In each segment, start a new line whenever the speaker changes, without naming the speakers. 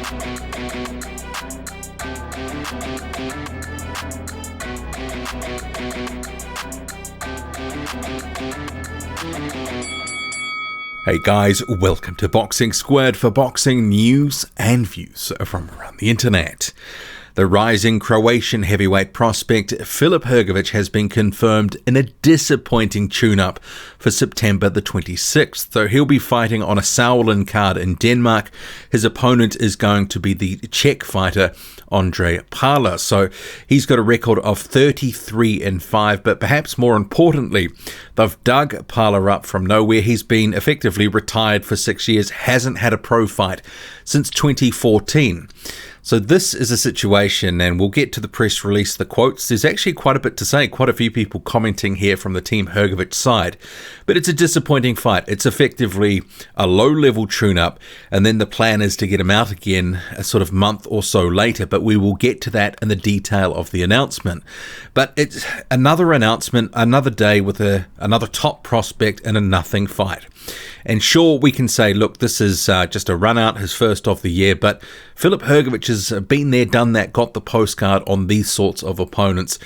Hey guys, welcome to Boxing Squared for boxing news and views from around the internet. The rising Croatian heavyweight prospect Filip Hrgovic has been confirmed in a disappointing tune-up for September the 26th. So he'll be fighting on a Sauerland card in Denmark. His opponent is going to be the Czech fighter Ondrej Pala. So he's got a record of 33-5, but perhaps more importantly, they've dug Pala up from nowhere. He's been effectively retired for 6 years, hasn't had a pro fight since 2014. So this is a situation, and we'll get to the press release, the quotes. There's actually quite a bit to say, quite a few people commenting here from the Team Hrgovic side. But it's a disappointing fight. It's effectively a low-level tune-up, and then the plan is to get him out again a sort of month or so later. But we will get to that in the detail of the announcement. But it's another announcement, another day with another top prospect in a nothing fight. And sure, we can say, look, this is just a run-out, his first of the year, but Filip Hrgovic has been there, done that, got the postcard on these sorts of opponents.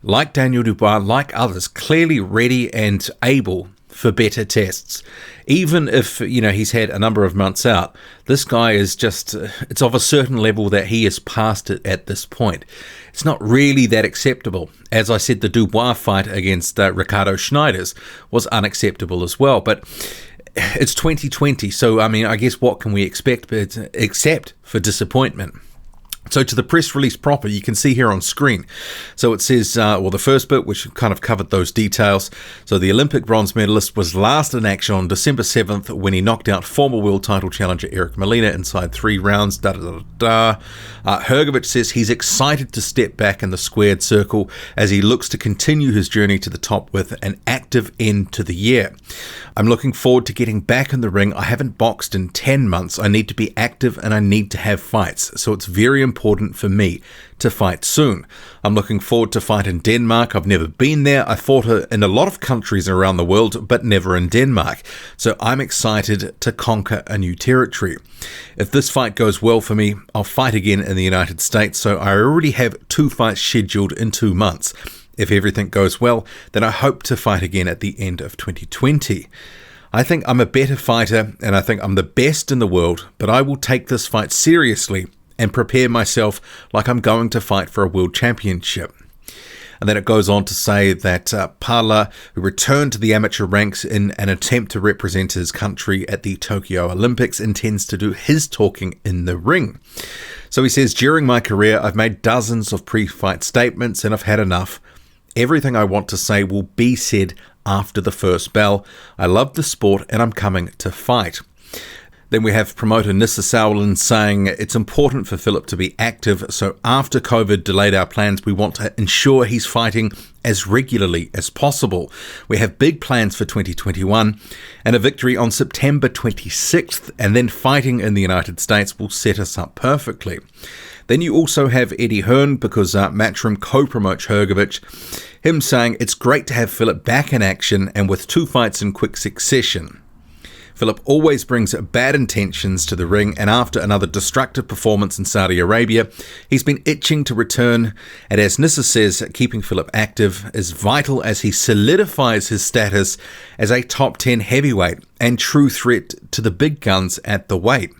Like Daniel Dubois, like others, clearly ready and able for better tests. Even if, he's had a number of months out, this guy is just, it's of a certain level that he is past it at this point. It's not really that acceptable. As I said, the Dubois fight against Ricardo Schneiders was unacceptable as well, but it's 2020, so I guess what can we expect except for disappointment? So to the press release proper, you can see here on screen. So it says, the first bit, which kind of covered those details. So the Olympic bronze medalist was last in action on December 7th when he knocked out former world title challenger Eric Molina inside 3 rounds. Hrgovic says he's excited to step back in the squared circle as he looks to continue his journey to the top with an active end to the year. I'm looking forward to getting back in the ring. I haven't boxed in 10 months. I need to be active and I need to have fights. So it's very important for me to fight soon. I'm looking forward to fight in Denmark. I've never been there. I fought in a lot of countries around the world, but never in Denmark. So I'm excited to conquer a new territory. If this fight goes well for me, I'll fight again in the United States. So I already have 2 fights scheduled in 2 months. If everything goes well, then I hope to fight again at the end of 2020. I think I'm a better fighter and I think I'm the best in the world, but I will take this fight seriously and prepare myself like I'm going to fight for a world championship. And then it goes on to say that Pala, who returned to the amateur ranks in an attempt to represent his country at the Tokyo Olympics, intends to do his talking in the ring. So he says, during my career, I've made dozens of pre-fight statements and I've had enough. Everything I want to say will be said after the first bell. I love the sport and I'm coming to fight. Then we have promoter Nisse Sauerland saying it's important for Filip to be active, so after COVID delayed our plans, we want to ensure he's fighting as regularly as possible. We have big plans for 2021, and a victory on September 26th, and then fighting in the United States will set us up perfectly. Then you also have Eddie Hearn, because Matchroom co-promotes Hrgovic, him saying it's great to have Filip back in action and with 2 fights in quick succession. Filip always brings bad intentions to the ring, and after another destructive performance in Saudi Arabia, he's been itching to return, and as Nisse says, keeping Filip active is vital as he solidifies his status as a top 10 heavyweight and true threat to the big guns at the weight.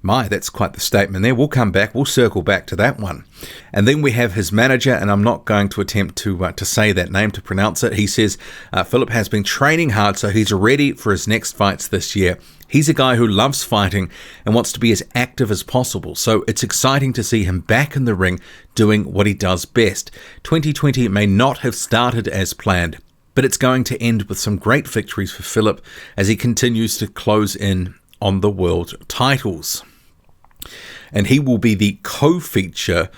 My, that's quite the statement there. We'll come back. We'll circle back to that one. And then we have his manager, and I'm not going to attempt to say that name, to pronounce it. He says Filip has been training hard, so he's ready for his next fights this year. He's a guy who loves fighting and wants to be as active as possible. So it's exciting to see him back in the ring doing what he does best. 2020 may not have started as planned, but it's going to end with some great victories for Filip as he continues to close in on the world titles. And he will be the co-feature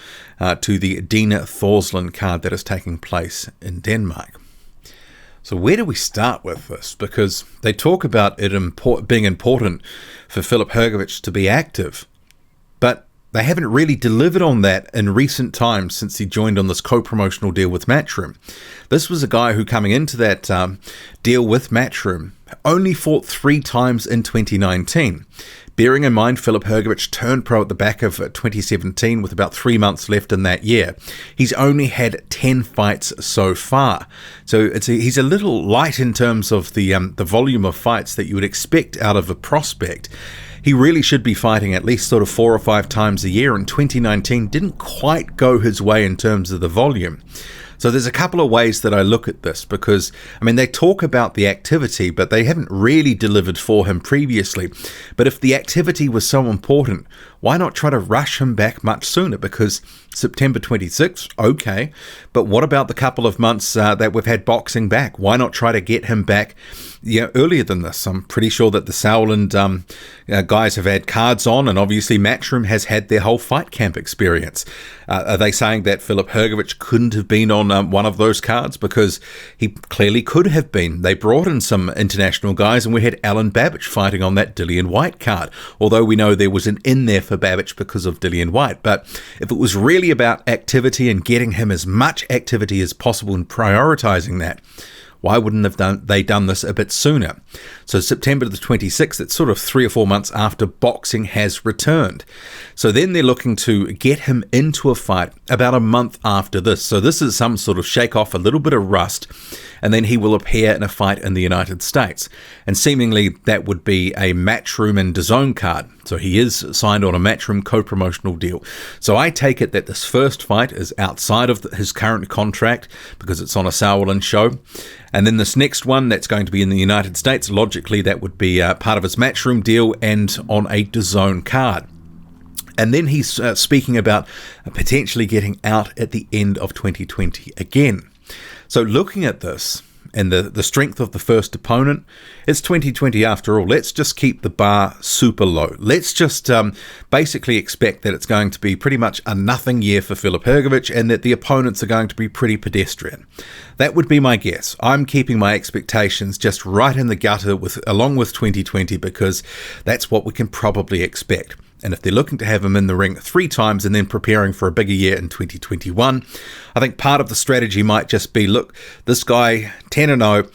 to the Dina Thorsland card that is taking place in Denmark. So where do we start with this? Because they talk about it being important for Filip Hrgovic to be active, but they haven't really delivered on that in recent times since he joined on this co-promotional deal with Matchroom. This was a guy who, coming into that deal with Matchroom, only fought 3 times in 2019. Bearing in mind, Filip Hrgović turned pro at the back of 2017 with about 3 months left in that year. He's only had 10 fights so far. So he's a little light in terms of the volume of fights that you would expect out of a prospect. He really should be fighting at least sort of 4 or 5 times a year, and 2019 didn't quite go his way in terms of the volume. So there's a couple of ways that I look at this, because, I mean, they talk about the activity, but they haven't really delivered for him previously. But if the activity was so important, why not try to rush him back much sooner? Because September 26th, okay, but what about the couple of months that we've had boxing back? Why not try to get him back earlier than this? I'm pretty sure that the Sauerland guys have had cards on, and obviously Matchroom has had their whole fight camp experience. Are they saying that Filip Hrgović couldn't have been on one of those cards? Because he clearly could have been. They brought in some international guys, and we had Alan Babbage fighting on that Dillian Whyte card, although we know there was an in there for Babbage because of Dillian Whyte. But if it was really about activity and getting him as much activity as possible and prioritizing that, why wouldn't they done this a bit sooner? So September the 26th, it's sort of 3 or 4 months after boxing has returned. So then they're looking to get him into a fight about a month after this. So this is some sort of shake off a little bit of rust, and then he will appear in a fight in the United States. And seemingly that would be a Matchroom and DAZN card. So he is signed on a Matchroom co-promotional deal. So I take it that this first fight is outside of his current contract because it's on a Sauerland show. And then this next one that's going to be in the United States, logically that would be part of his Matchroom deal and on a DAZN card. And then he's speaking about potentially getting out at the end of 2020 again. So looking at this and the strength of the first opponent, it's 2020 after all. Let's just keep the bar super low. Let's just basically expect that it's going to be pretty much a nothing year for Filip Hrgović, and that the opponents are going to be pretty pedestrian. That would be my guess. I'm keeping my expectations just right in the gutter along with 2020, because that's what we can probably expect. And if they're looking to have him in the ring 3 times and then preparing for a bigger year in 2021, I think part of the strategy might just be, look, this guy, 10-0,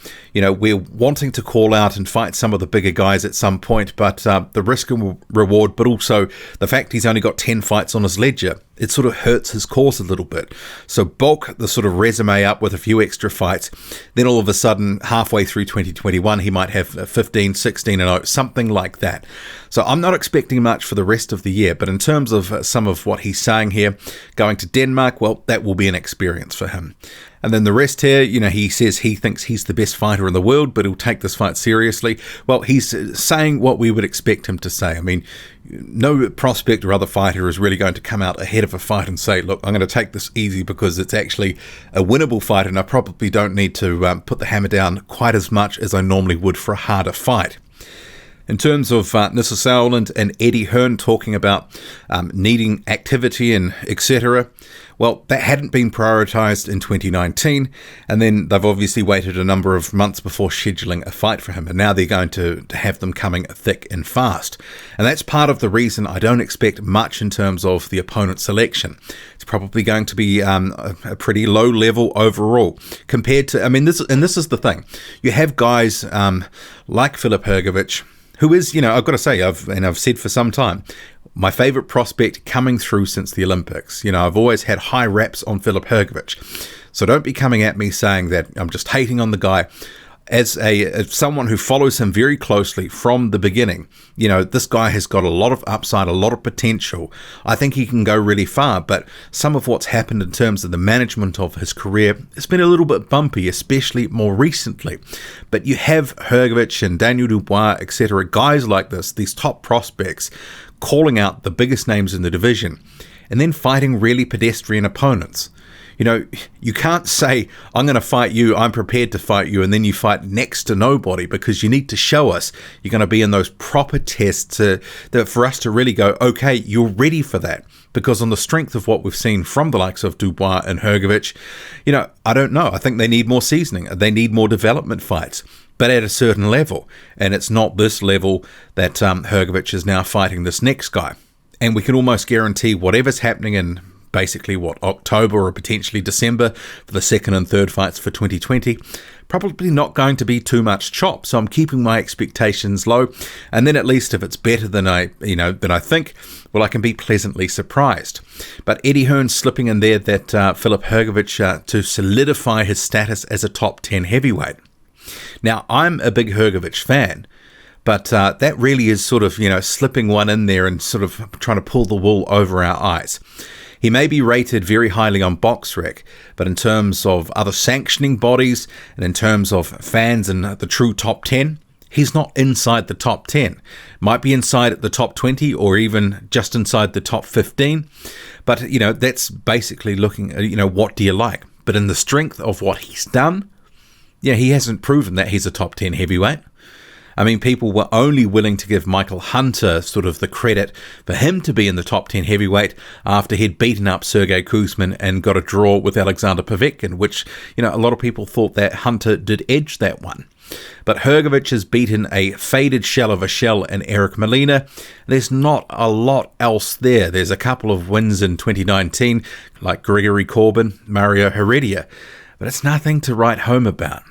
we're wanting to call out and fight some of the bigger guys at some point, but the risk and reward, but also the fact he's only got 10 fights on his ledger, it sort of hurts his cause a little bit. So bulk the sort of resume up with a few extra fights. Then all of a sudden, halfway through 2021, he might have 15, 16-0, something like that. So I'm not expecting much for the rest of the year, but in terms of some of what he's saying here, going to Denmark, well, that will be an experience for him. And then the rest here, he says he thinks he's the best fighter in the world, but he'll take this fight seriously. Well, he's saying what we would expect him to say. I mean, no prospect or other fighter is really going to come out ahead of a fight and say, look, I'm going to take this easy because it's actually a winnable fight, and I probably don't need to put the hammer down quite as much as I normally would for a harder fight. In terms of Nisse Sauerland and Eddie Hearn talking about needing activity and etc., well, that hadn't been prioritised in 2019, and then they've obviously waited a number of months before scheduling a fight for him, and now they're going to have them coming thick and fast. And that's part of the reason I don't expect much in terms of the opponent selection. It's probably going to be a pretty low level overall compared to, this is the thing. You have guys like Filip Hrgović, who is, I've got to say, I've said for some time, my favourite prospect coming through since the Olympics. I've always had high raps on Filip Hrgović. So don't be coming at me saying that I'm just hating on the guy. As someone who follows him very closely from the beginning, this guy has got a lot of upside, a lot of potential. I think he can go really far, but some of what's happened in terms of the management of his career has been a little bit bumpy, especially more recently. But you have Hrgović and Daniel Dubois, etc., guys like this, these top prospects, calling out the biggest names in the division and then fighting really pedestrian opponents. You can't say, I'm going to fight you, I'm prepared to fight you, and then you fight next to nobody, because you need to show us you're going to be in those proper tests for us to really go, okay, you're ready for that. Because on the strength of what we've seen from the likes of Dubois and Hrgović, I don't know. I think they need more seasoning. They need more development fights, but at a certain level. And it's not this level that Hrgović is now fighting this next guy. And we can almost guarantee whatever's happening in basically October or potentially December for the second and third fights for 2020, probably not going to be too much chop. So I'm keeping my expectations low. And then at least if it's better than I think, well, I can be pleasantly surprised. But Eddie Hearn's slipping in there that Filip Hrgovic to solidify his status as a top 10 heavyweight. Now, I'm a big Hrgović fan, but that really is sort of, slipping one in there and sort of trying to pull the wool over our eyes. He may be rated very highly on BoxRec, but in terms of other sanctioning bodies and in terms of fans and the true top 10, he's not inside the top 10. Might be inside at the top 20 or even just inside the top 15. But, that's basically looking at, what do you like? But in the strength of what he's done, he hasn't proven that he's a top 10 heavyweight. I mean, people were only willing to give Michael Hunter sort of the credit for him to be in the top 10 heavyweight after he'd beaten up Sergey Kuzmin and got a draw with Alexander Povetkin, which, a lot of people thought that Hunter did edge that one. But Hrgović has beaten a faded shell of a shell in Eric Molina. There's not a lot else there. There's a couple of wins in 2019, like Gregory Corbin, Mario Heredia, but it's nothing to write home about.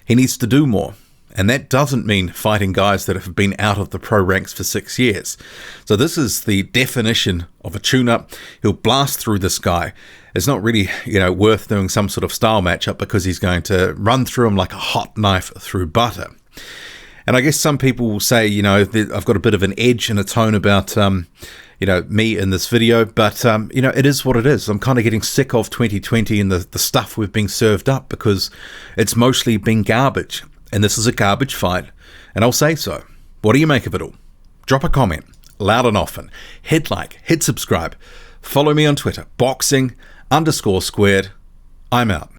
He needs to do more. And that doesn't mean fighting guys that have been out of the pro ranks for 6 years. So this is the definition of a tune-up. He'll blast through this guy. It's not really, worth doing some sort of style matchup because he's going to run through him like a hot knife through butter. And I guess some people will say, I've got a bit of an edge and a tone about, me in this video. But, it is what it is. I'm kind of getting sick of 2020 and the stuff we've been served up because it's mostly been garbage. And this is a garbage fight, and I'll say so. What do you make of it all? Drop a comment, loud and often. Hit like, hit subscribe. Follow me on Twitter, boxing_squared. I'm out.